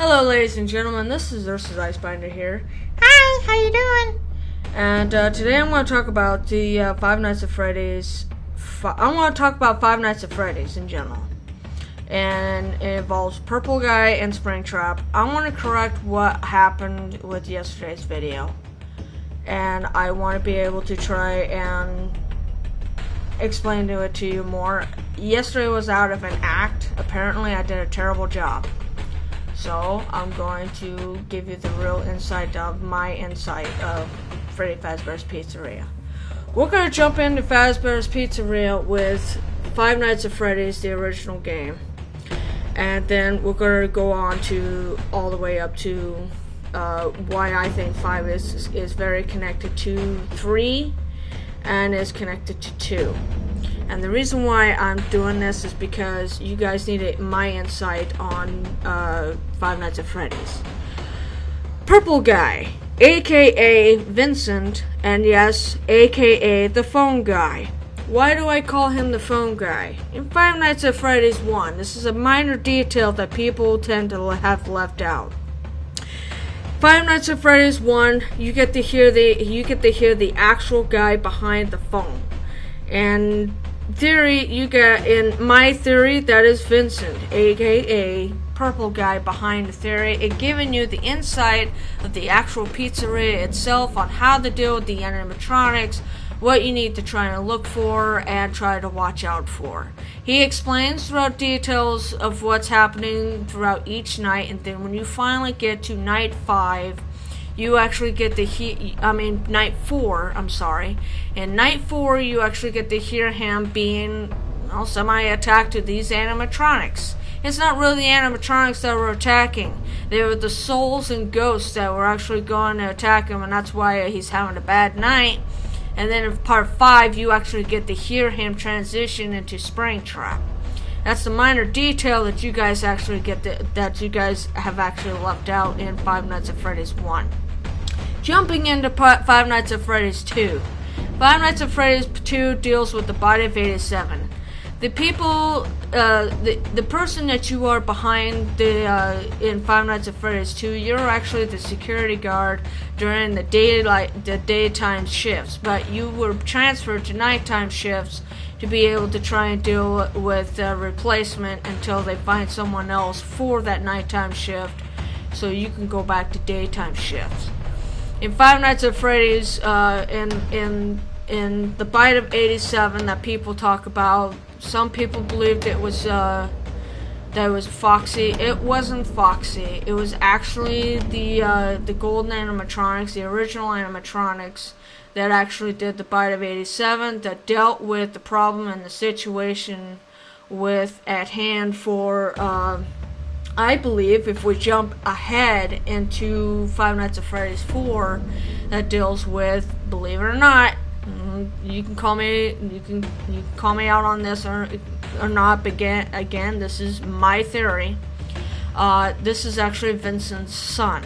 Hello, ladies and gentlemen. This is Ursa's Icebinder here. Hi, how you doing? And today I'm going to talk about the Five Nights at Freddy's. I want to talk about Five Nights at Freddy's in general, and it involves Purple Guy and Springtrap. I want to correct what happened with yesterday's video, and I want to be able to try and explain it to you more. Yesterday was out of an act. Apparently, I did a terrible job. So, I'm going to give you the real insight of my insight of Freddy Fazbear's Pizzeria. We're going to jump into Fazbear's Pizzeria with Five Nights at Freddy's, the original game. And then we're going to go on to all the way up to why I think 5 is very connected to 3 and is connected to 2. And the reason why I'm doing this is because you guys need my insight on Five Nights at Freddy's. Purple Guy, aka Vincent, and yes, aka the Phone Guy. Why do I call him the Phone Guy? In Five Nights at Freddy's 1, this is a minor detail that people tend to have left out. Five Nights at Freddy's 1, you get to hear the actual guy behind the phone. And theory, in my theory, that is Vincent, aka Purple Guy behind the theory, and giving you the insight of the actual pizzeria itself on how to deal with the animatronics, what you need to try and look for and try to watch out for. He explains throughout details of what's happening throughout each night, and then when you finally get to night 5, you actually get to night 4, I'm sorry. In night 4, you actually get to hear him being, semi-attacked to these animatronics. It's not really the animatronics that were attacking. They were the souls and ghosts that were actually going to attack him, and that's why he's having a bad night. And then in part 5, you actually get to hear him transition into Springtrap. That's the minor detail that you guys actually that you guys have actually left out in Five Nights at Freddy's 1. Jumping into Five Nights at Freddy's 2. Five Nights at Freddy's 2 deals with the body of 87. The people, the person that you are behind in Five Nights at Freddy's 2, you're actually the security guard during the daytime shifts, but you were transferred to nighttime shifts to be able to try and deal with replacement until they find someone else for that nighttime shift, so you can go back to daytime shifts. In Five Nights at Freddy's, in the bite of 87 that people talk about, some people believed it was that it was Foxy. It wasn't Foxy. It was actually the golden animatronics, the original animatronics that actually did the bite of 87, that dealt with the problem and the situation at hand for. I believe if we jump ahead into Five Nights at Freddy's 4, that deals with, believe it or not, you can call me out on this or not. But again, this is my theory. This is actually Vincent's son,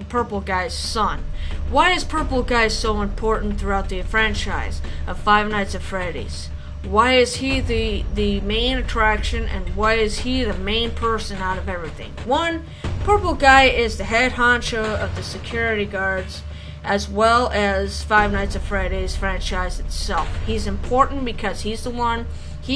Purple Guy's son. Why is Purple Guy so important throughout the franchise of Five Nights at Freddy's? Why is he the main attraction, and why is he the main person out of everything? One, Purple Guy is the head honcho of the security guards, as well as Five Nights at Freddy's franchise itself. He's important because he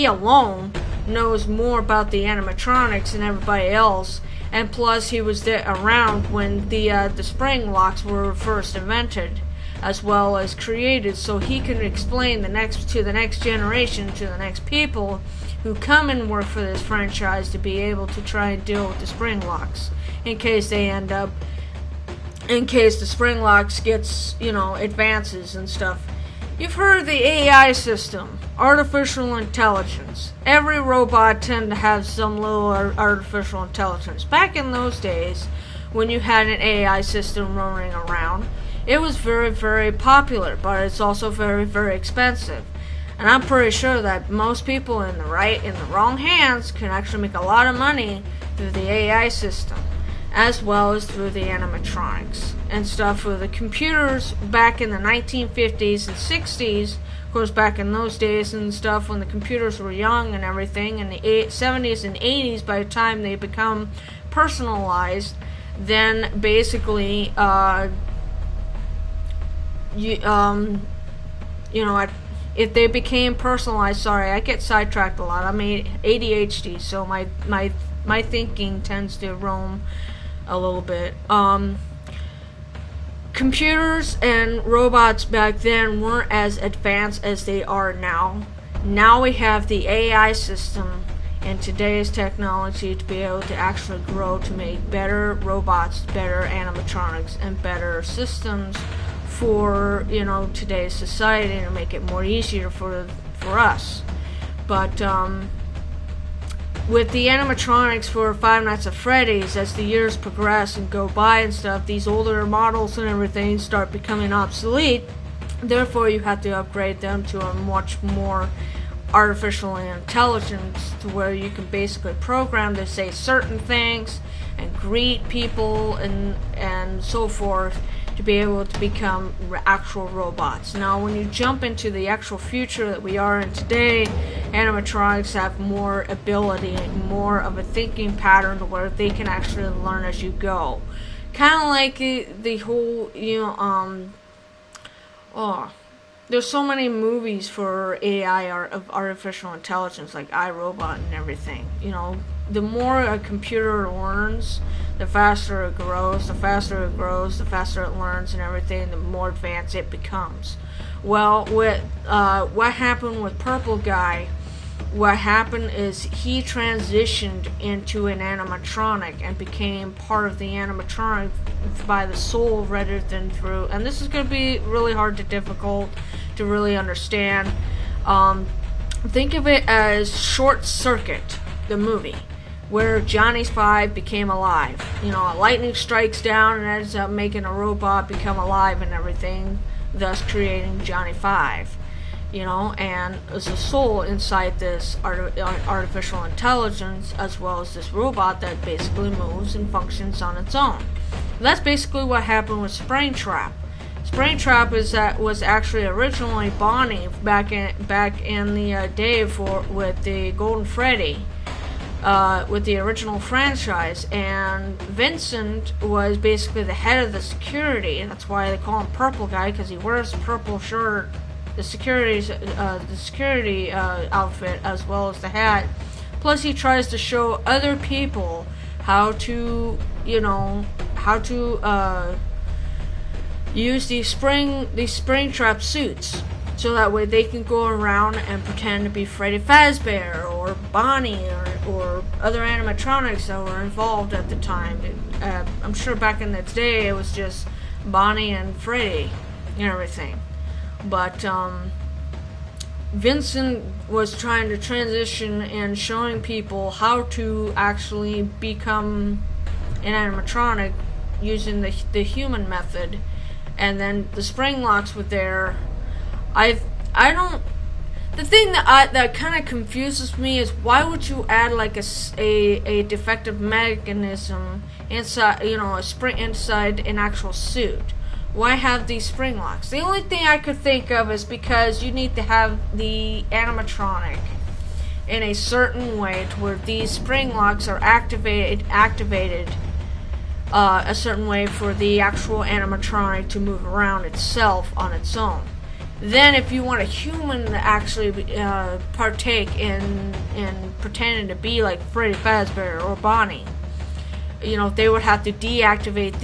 alone knows more about the animatronics than everybody else, and plus he was there around when the spring locks were first invented, as well as created, so he can explain to the next generation, to the next people who come and work for this franchise, to be able to try and deal with the spring locks in case the spring locks gets, advances and stuff. You've heard of the AI system, artificial intelligence. Every robot tends to have some little artificial intelligence. Back in those days, when you had an AI system roaming around, it was very, very popular, but it's also very, very expensive. And I'm pretty sure that most people in the wrong hands can actually make a lot of money through the AI system, as well as through the animatronics and stuff with the computers back in the 1950s and 60s. Of course, back in those days and stuff, when the computers were young and everything, in the 70s and 80s, by the time they become personalized, then basically if they became personalized. Sorry, I get sidetracked a lot. I'm ADHD, so my thinking tends to roam a little bit. Computers and robots back then weren't as advanced as they are now. Now we have the AI system and today's technology to be able to actually grow to make better robots, better animatronics, and better systems for today's society, and to make it more easier for us. But with the animatronics for Five Nights at Freddy's, as the years progress and go by and stuff, these older models and everything start becoming obsolete. Therefore, you have to upgrade them to a much more artificial intelligence, to where you can basically program to say certain things and greet people and so forth, to be able to become actual robots. Now, when you jump into the actual future that we are in today, animatronics have more ability, more of a thinking pattern, to where they can actually learn as you go. Kind of like the whole, there's so many movies for AI of artificial intelligence, like iRobot and everything. The more a computer learns, the faster it grows. The faster it grows, the faster it learns and everything, the more advanced it becomes. Well, with what happened with Purple Guy, what happened is he transitioned into an animatronic and became part of the animatronic by the soul rather than through. And this is going to be really hard to difficult to really understand. Think of it as Short Circuit, the movie, where Johnny's 5 became alive. A lightning strikes down and ends up making a robot become alive and everything, thus creating Johnny 5. And there's a soul inside this artificial intelligence, as well as this robot that basically moves and functions on its own. That's basically what happened with Springtrap. Springtrap was actually originally Bonnie back in the day with the Golden Freddy, with the original franchise, and Vincent was basically the head of the security. That's why they call him Purple Guy, because he wears a purple shirt, the security outfit, as well as the hat. Plus, he tries to show other people how to use these Springtrap suits, so that way they can go around and pretend to be Freddy Fazbear or Bonnie or other animatronics that were involved at the time. I'm sure back in the day it was just Bonnie and Freddy and everything. But Vincent was trying to transition and showing people how to actually become an animatronic using the human method. And then the spring locks were there. The thing that kind of confuses me is, why would you add like a defective mechanism inside, a spring inside an actual suit? Why have these spring locks? The only thing I could think of is because you need to have the animatronic in a certain way to where these spring locks are activated a certain way for the actual animatronic to move around itself on its own. Then if you want a human to actually partake in pretending to be like Freddy Fazbear or Bonnie, they would have to deactivate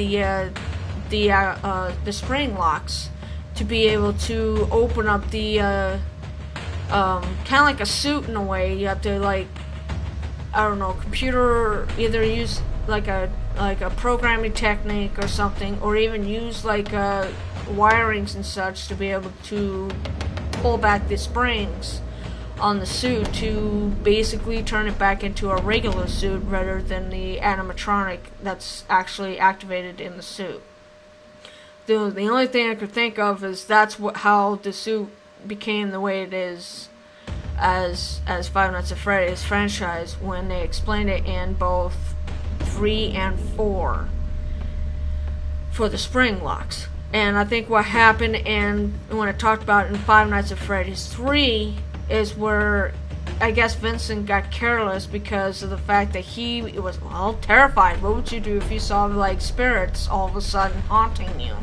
the spring locks to be able to open up the kind of like a suit in a way. You have to computer, either use like a programming technique or something, or even use wirings and such to be able to pull back the springs on the suit to basically turn it back into a regular suit rather than the animatronic that's actually activated in the suit. The only thing I could think of is that's how the suit became the way it is as Five Nights at Freddy's franchise, when they explained it in both 3 and 4 for the spring locks. And I think what happened when I talked about it in Five Nights at Freddy's 3 is where I guess Vincent got careless because of the fact that he was, well, terrified. What would you do if you saw like spirits all of a sudden haunting you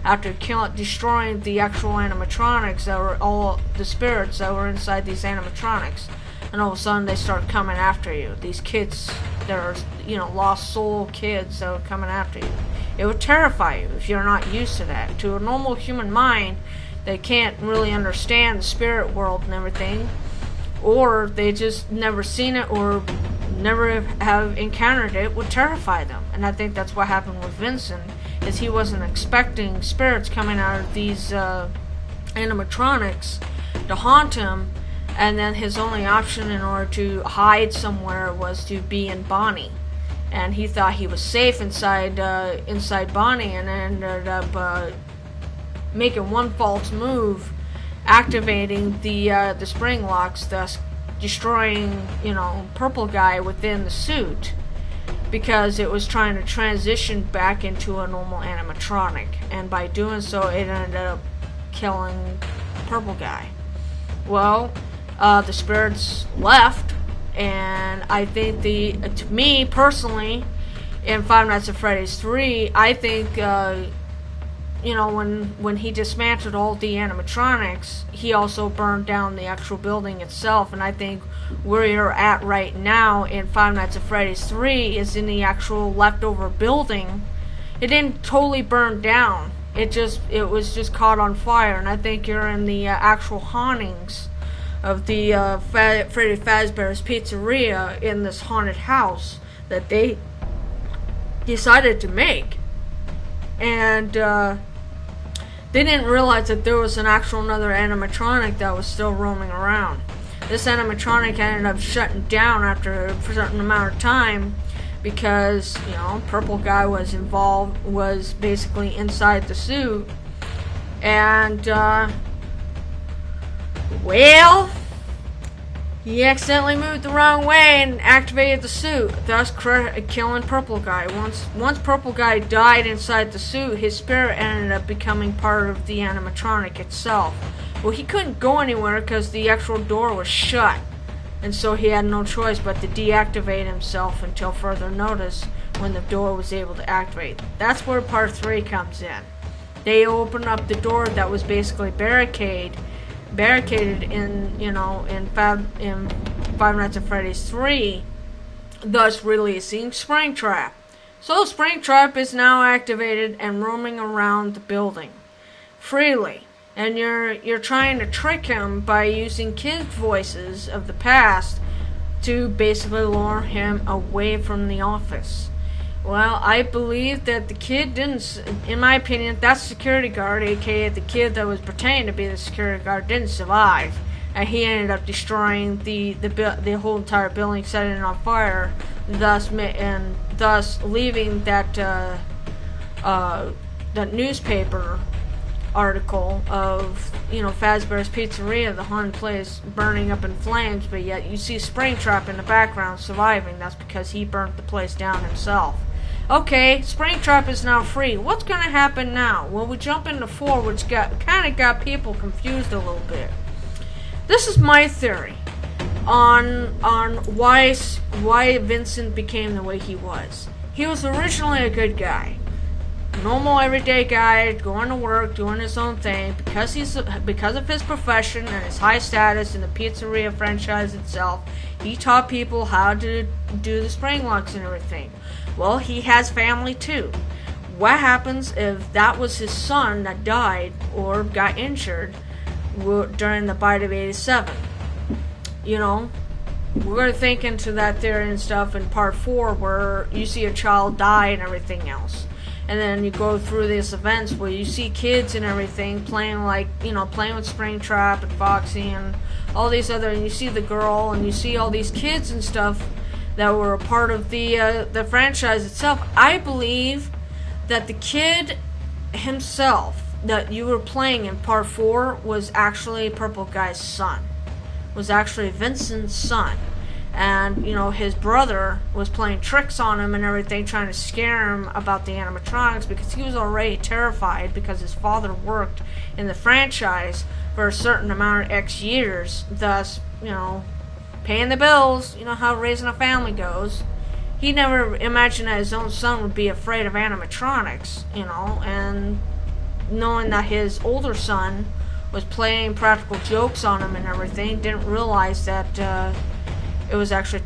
after destroying the actual animatronics that were all the spirits that were inside these animatronics, and all of a sudden they start coming after you? These kids that are, lost soul kids that were coming after you. It would terrify you if you're not used to that. To a normal human mind, they can't really understand the spirit world and everything, or they just never seen it or never have encountered it, would terrify them. And I think that's what happened with Vincent, is he wasn't expecting spirits coming out of these animatronics to haunt him, and then his only option in order to hide somewhere was to be in Bonnie. And he thought he was safe inside Bonnie, and ended up making one false move, activating the spring locks, thus destroying Purple Guy within the suit, because it was trying to transition back into a normal animatronic, and by doing so it ended up killing Purple Guy. Well, the spirits left, and I think to me personally, in Five Nights at Freddy's 3, I think when he dismantled all the animatronics, he also burned down the actual building itself. And I think where you're at right now in Five Nights at Freddy's 3 is in the actual leftover building. It didn't totally burn down. It was just caught on fire. And I think you're in the actual hauntings of the Freddy Fazbear's Pizzeria in this haunted house that they decided to make. And they didn't realize that there was an actual another animatronic that was still roaming around. This animatronic ended up shutting down after a certain amount of time because, Purple Guy was basically inside the suit. And, well, he accidentally moved the wrong way and activated the suit, thus killing Purple Guy. Once Purple Guy died inside the suit, his spirit ended up becoming part of the animatronic itself. Well, he couldn't go anywhere because the actual door was shut, and so he had no choice but to deactivate himself until further notice when the door was able to activate. That's where part 3 comes in. They opened up the door that was basically barricaded in Five Nights at Freddy's 3, thus releasing Springtrap. So Springtrap is now activated and roaming around the building freely, and you're trying to trick him by using kids' voices of the past to basically lure him away from the office. Well, I believe that the kid didn't, in my opinion, that security guard, aka the kid that was pretending to be the security guard, didn't survive. And he ended up destroying the whole entire building, setting it on fire, thus leaving that newspaper article of Fazbear's Pizzeria, the haunted place, burning up in flames, but yet you see Springtrap in the background surviving. That's because he burnt the place down himself. Okay, Springtrap is now free. What's going to happen now? Well, we jump into 4, which kind of got people confused a little bit. This is my theory on why Vincent became the way he was. He was originally a good guy. Normal everyday guy, going to work, doing his own thing, because of his profession and his high status in the pizzeria franchise itself. He taught people how to do the spring locks and everything. Well, he has family too. What happens if that was his son that died or got injured during the bite of 87? We're going to think into that theory and stuff in part 4, where you see a child die and everything else. And then you go through these events where you see kids and everything playing playing with Springtrap and Foxy and all these other, and you see the girl and you see all these kids and stuff that were a part of the franchise itself. I believe that the kid himself that you were playing in part 4 was actually Purple Guy's son. Was actually Vincent's son. And, his brother was playing tricks on him and everything, trying to scare him about the animatronics, because he was already terrified because his father worked in the franchise for a certain amount of X years. Thus, paying the bills. You know how raising a family goes. He never imagined that his own son would be afraid of animatronics, you know, and knowing that his older son was playing practical jokes on him and everything, didn't realize that it was actually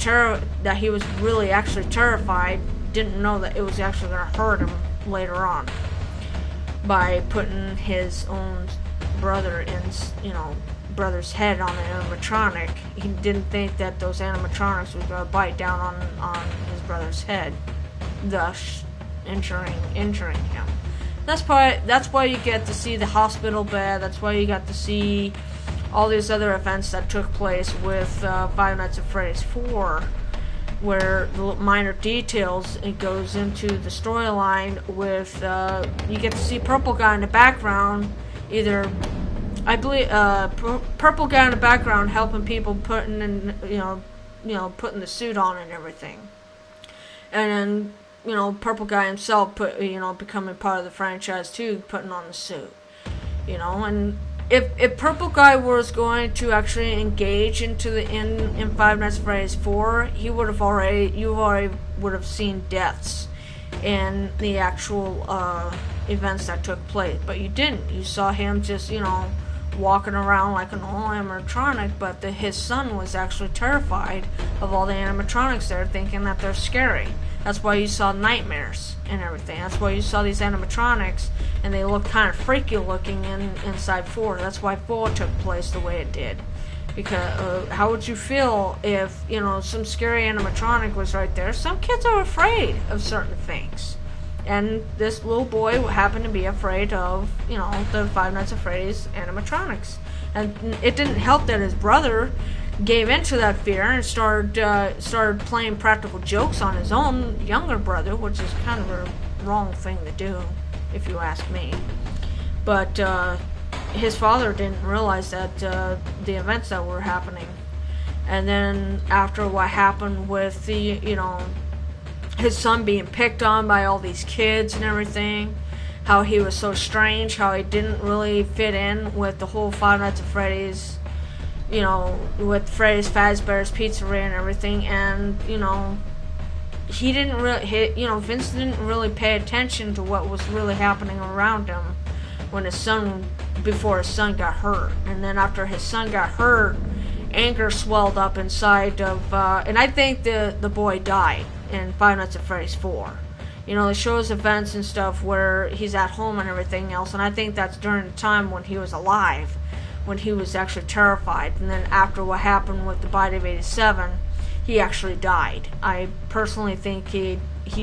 that he was really actually terrified, didn't know that it was actually going to hurt him later on by putting his own brother in, you know, brother's head on an animatronic. He didn't think that those animatronics were going to bite down on his brother's head, thus injuring him. That's why you get to see the hospital bed. That's why you got to see all these other events that took place with Five Nights at Freddy's 4, where the minor details, it goes into the storyline with you get to see Purple Guy in the background, either I believe Purple Guy in the background helping people putting in putting the suit on and everything, and then Purple Guy himself becoming part of the franchise too, putting on the suit, and if Purple Guy was going to actually engage into in Five Nights at Freddy's 4, you already would have seen deaths in the actual events that took place, but you didn't. You saw him just walking around like an old animatronic, but his son was actually terrified of all the animatronics there, thinking that they're scary. That's why you saw nightmares and everything. That's why you saw these animatronics, and they look kind of freaky looking inside 4. That's why 4 took place the way it did. Because how would you feel if some scary animatronic was right there? Some kids are afraid of certain things, and this little boy happened to be afraid of the Five Nights at Freddy's animatronics, and it didn't help that his brother gave into that fear and started playing practical jokes on his own younger brother, which is kind of a wrong thing to do, if you ask me. But his father didn't realize that the events that were happening, and then after what happened with the his son being picked on by all these kids and everything, how he was so strange, how he didn't really fit in with the whole Five Nights at Freddy's, with Freddy's Fazbear's Pizzeria and everything, and he didn't really, Vince didn't really pay attention to what was really happening around him before his son got hurt. And then after his son got hurt, anger swelled up inside of, and I think the boy died in Five Nights at Freddy's 4. It shows events and stuff where he's at home and everything else, and I think that's during the time when he was alive, when he was actually terrified. And then after what happened with the bite of 87, he actually died. I personally think he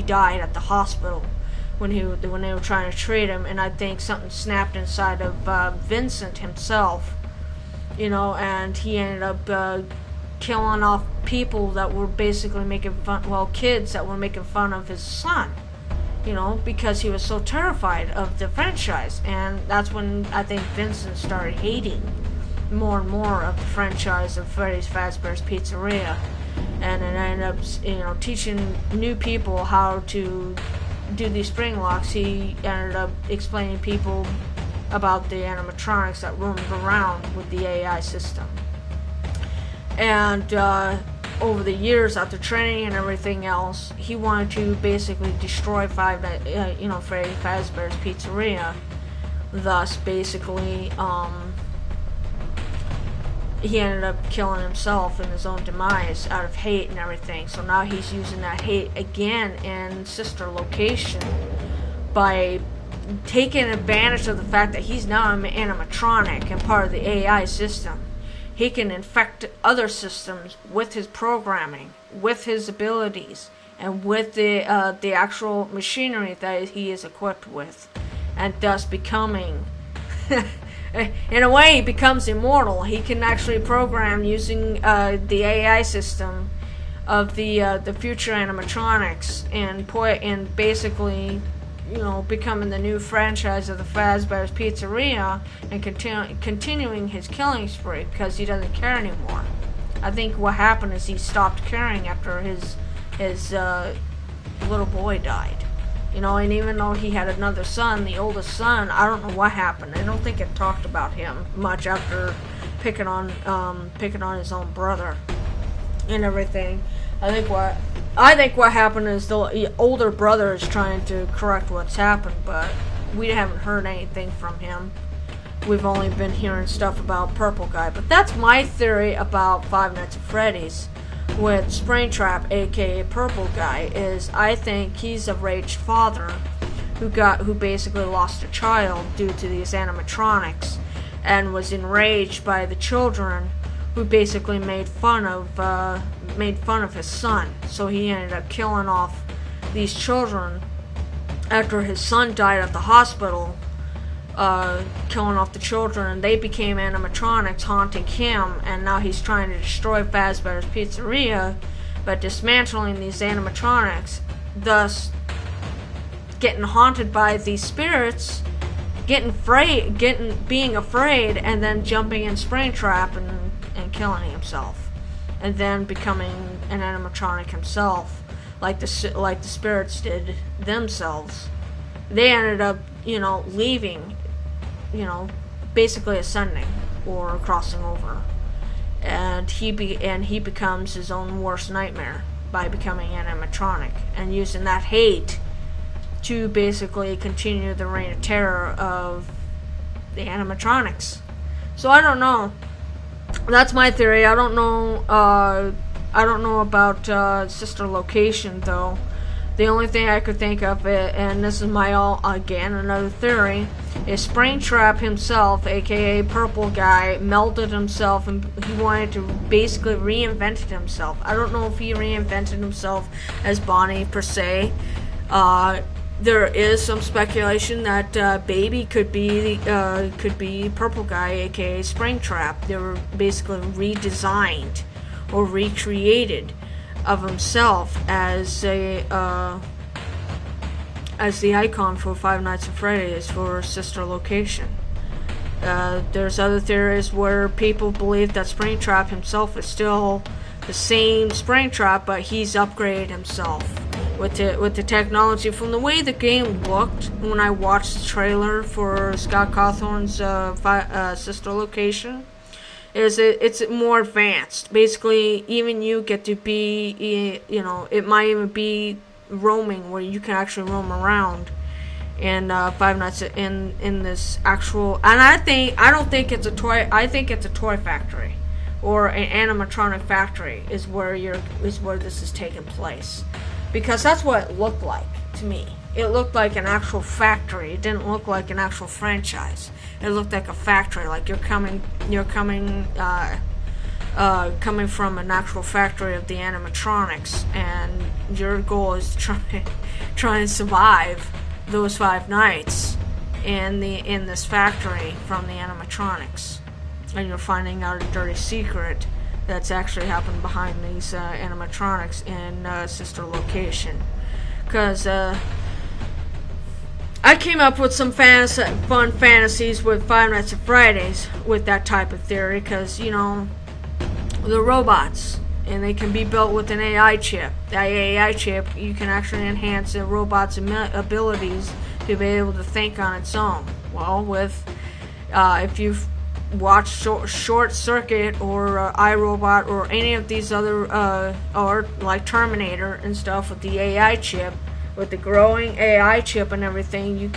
died at the hospital when they were trying to treat him, and I think something snapped inside of Vincent himself, and he ended up killing off people that were basically making fun, kids that were making fun of his son, because he was so terrified of the franchise. And that's when I think Vincent started hating more and more of the franchise of Freddy's Fazbear's Pizzeria, and it ended up, teaching new people how to do these spring locks. He ended up explaining people about the animatronics that roamed around with the AI system. And over the years, after training and everything else, he wanted to basically destroy Freddy Fazbear's Pizzeria. Thus, basically, he ended up killing himself in his own demise out of hate and everything. So now he's using that hate again in sister location by taking advantage of the fact that he's now an animatronic and part of the AI system. He can infect other systems with his programming, with his abilities, and with the actual machinery that he is equipped with, and thus becoming, in a way, he becomes immortal. He can actually program using the AI system of the future animatronics, and basically, becoming the new franchise of the Fazbear's Pizzeria, and continuing his killing spree because he doesn't care anymore. I think what happened is he stopped caring after his little boy died. And even though he had another son, the oldest son, I don't know what happened. I don't think it talked about him much after picking on his own brother. and everything. I think what happened is the older brother is trying to correct what's happened, but we haven't heard anything from him. We've only been hearing stuff about Purple Guy. But that's my theory about Five Nights at Freddy's with Springtrap, aka Purple Guy, is I think he's a raged father who basically lost a child due to these animatronics and was enraged by the children who basically made fun of his son. So he ended up killing off these children after his son died at the hospital, killing off the children, and they became animatronics haunting him, and now he's trying to destroy Fazbear's Pizzeria by dismantling these animatronics, thus getting haunted by these spirits, being afraid, and then jumping in Springtrap and killing himself, and then becoming an animatronic himself, like the spirits did themselves. They ended up, leaving, basically ascending or crossing over, and he becomes his own worst nightmare by becoming an animatronic and using that hate to basically continue the reign of terror of the animatronics. So I don't know. That's my theory. I don't know about Sister Location though. The only thing I could think of, and this is another theory, is Springtrap himself, aka Purple Guy, melded himself and he wanted to basically reinvent himself. I don't know if he reinvented himself as Bonnie per se. There is some speculation that Baby could be Purple Guy, aka Springtrap. They were basically redesigned or recreated of himself as the icon for Five Nights at Freddy's for Sister Location. There's other theories where people believe that Springtrap himself is still the same Springtrap, but he's upgraded himself with the technology. From the way the game looked when I watched the trailer for Scott Cawthorn's Sister Location, it's more advanced. Basically, even you get to be, it might even be roaming, where you can actually roam around in Five Nights in this actual. And I don't think it's a toy. I think it's a toy factory or an animatronic factory is where this is taking place, because that's what it looked like to me. It looked like an actual factory. It didn't look like an actual franchise. It looked like a factory, like you're coming from an actual factory of the animatronics, and your goal is to try and survive those 5 nights in this factory from the animatronics, and you're finding out a dirty secret that's actually happened behind these animatronics in Sister Location. Because I came up with some fun fantasies with Five Nights at Freddy's with that type of theory, because, the robots, and they can be built with an AI chip. That AI chip, you can actually enhance the robot's abilities to be able to think on its own. Well, if you've watched Short Circuit or iRobot or any of these other, or like Terminator and stuff with the AI chip, with the growing AI chip and everything,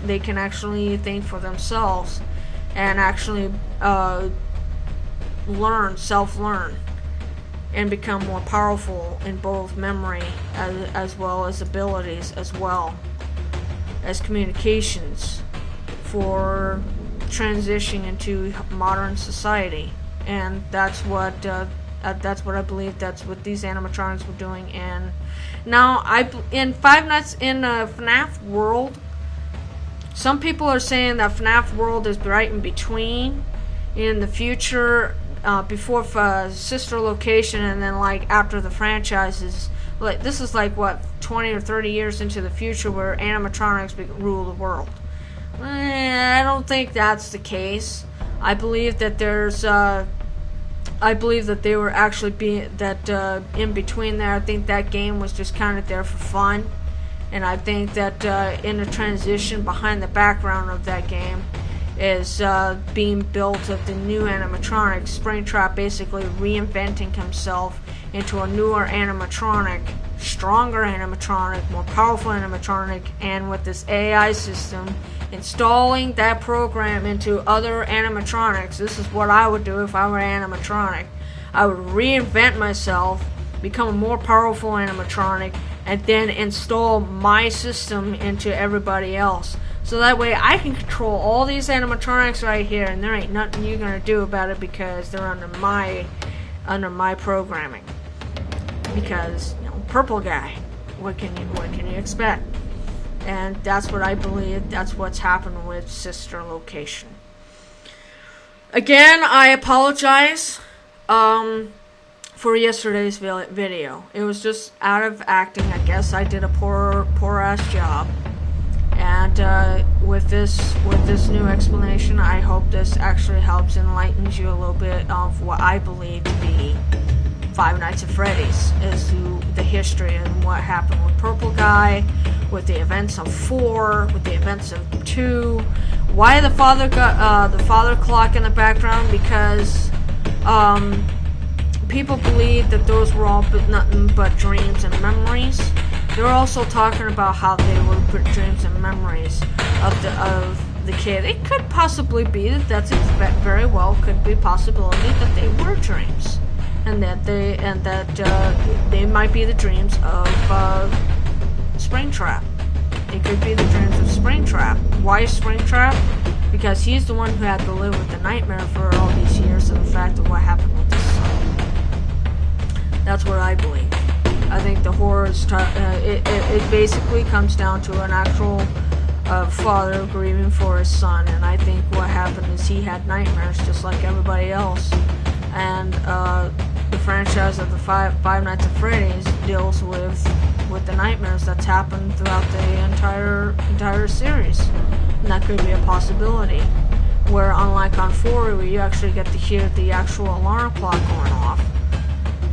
they can actually think for themselves and actually self-learn, and become more powerful in both memory as well as abilities, as well as communications for transitioning into modern society. And that's what I believe that's what these animatronics were doing. And now in Five Nights in FNAF World, some people are saying that FNAF World is right in between, in the future, before Sister Location, and then like after the franchises. Like, this is like what, 20 or 30 years into the future, where animatronics rule the world. I don't think that's the case. I believe that they were actually in between there. I think that game was just kind of there for fun, and I think that in the transition behind the background of that game is being built of the new animatronics. Springtrap basically reinventing himself into a newer animatronic, stronger animatronic, more powerful animatronic, and with this AI system, installing that program into other animatronics. This is what I would do if I were animatronic. I would reinvent myself, become a more powerful animatronic, and then install my system into everybody else. So that way I can control all these animatronics right here, and there ain't nothing you're gonna do about it because they're under my programming. Because, you know, Purple Guy, what can you expect? And that's what I believe. That's what's happened with Sister Location. Again, I apologize for yesterday's video. It was just out of acting. I guess I did a poor ass job. And with this new explanation, I hope this actually helps enlightens you a little bit of what I believe to be Five Nights at Freddy's, as to the history and what happened with Purple Guy, with the events of 4, with the events of 2. Why the father got the father clock in the background? Because people believe that those were all nothing but dreams and memories. They're also talking about how they were dreams and memories of the kid. It could possibly be that's very well could be a possibility that they were dreams, and that they might be the dreams of Springtrap. It could be the dreams of Springtrap. Why Springtrap? Because he's the one who had to live with the nightmare for all these years of the fact of what happened with his son. That's what I believe. I think the horror is it basically comes down to an actual father grieving for his son, and I think what happened is he had nightmares just like everybody else, and the franchise of the Five Nights at Freddy's deals with the nightmares that's happened throughout the entire series, and that could be a possibility. Where unlike on 4, where you actually get to hear the actual alarm clock going off.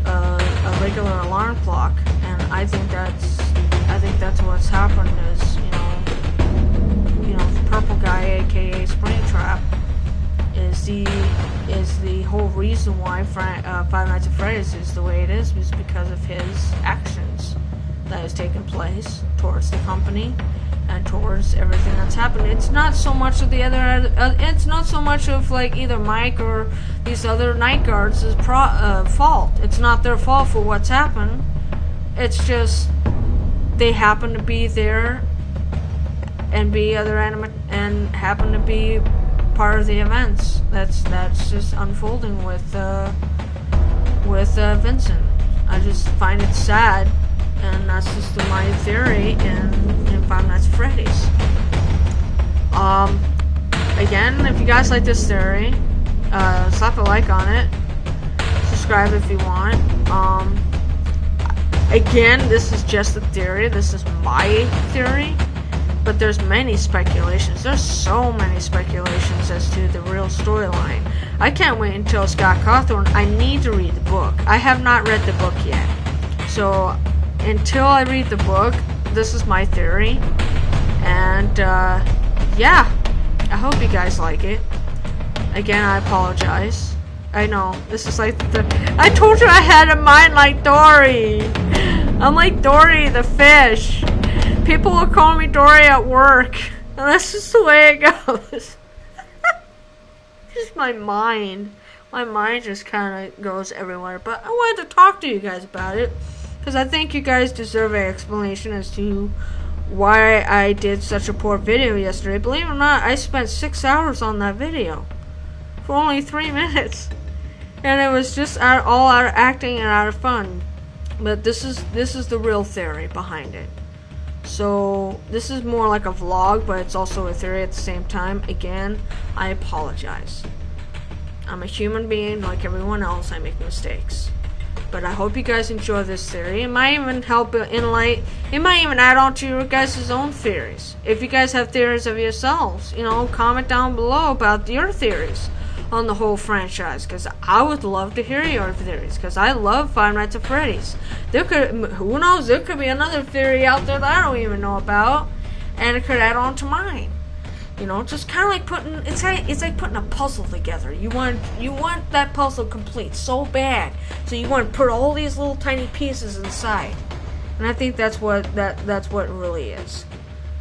A regular alarm clock, and I think that's what's happened is, you know, the Purple Guy, aka Springtrap, is the whole reason why Five Nights at Freddy's is the way it is because of his actions that has taken place towards the company and towards everything that's happened. It's not so much of it's not so much of like either Mike or these other night guards' fault. It's not their fault for what's happened. It's just they happen to be there and be and happen to be part of the events that's just unfolding with Vincent. I just find it sad. And that's just my theory in Five Nights at Freddy's. Again, if you guys like this theory, slap a like on it. Subscribe if you want. Again, this is just a theory. This is my theory. But there's many speculations. There's so many speculations as to the real storyline. I can't wait until Scott Cawthorne. I need to read the book. I have not read the book yet. So until I read the book, this is my theory, and yeah, I hope you guys like it. Again, I apologize. I know, this is like I told you I had a mind like Dory. I'm like Dory the fish. People will call me Dory at work, and that's just the way it goes. Just my mind just kind of goes everywhere, but I wanted to talk to you guys about it. Because I think you guys deserve an explanation as to why I did such a poor video yesterday. Believe it or not, I spent 6 hours on that video for only 3 minutes, and it was just all out of acting and out of fun. But this is the real theory behind it. So this is more like a vlog, but it's also a theory at the same time. Again, I apologize. I'm a human being like everyone else. I make mistakes. But I hope you guys enjoy this theory. It might even help it might even add on to your guys' own theories. If you guys have theories of yourselves, comment down below about your theories on the whole franchise. Because I would love to hear your theories. Because I love Five Nights at Freddy's. Who knows, there could be another theory out there that I don't even know about. And it could add on to mine. You know, just kind of like it's like putting a puzzle together. You want that puzzle complete so bad, so you want to put all these little tiny pieces inside, and I think that's what that's what it really is.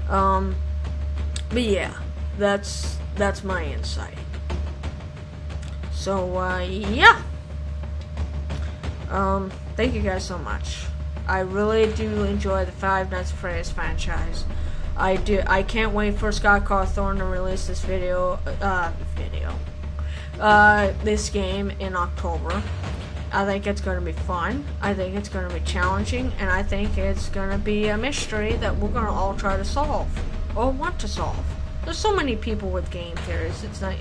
But yeah, that's my insight. So yeah, thank you guys so much. I really do enjoy the Five Nights at Freddy's franchise. I do. I can't wait for Scott Cawthorn to release this this game in October. I think it's going to be fun. I think it's going to be challenging, and I think it's going to be a mystery that we're going to all try to solve or want to solve. There's so many people with game theories. It's like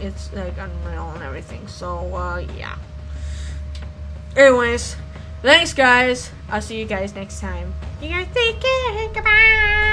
unreal and everything. So yeah. Anyways, thanks guys. I'll see you guys next time. You guys take care. Goodbye.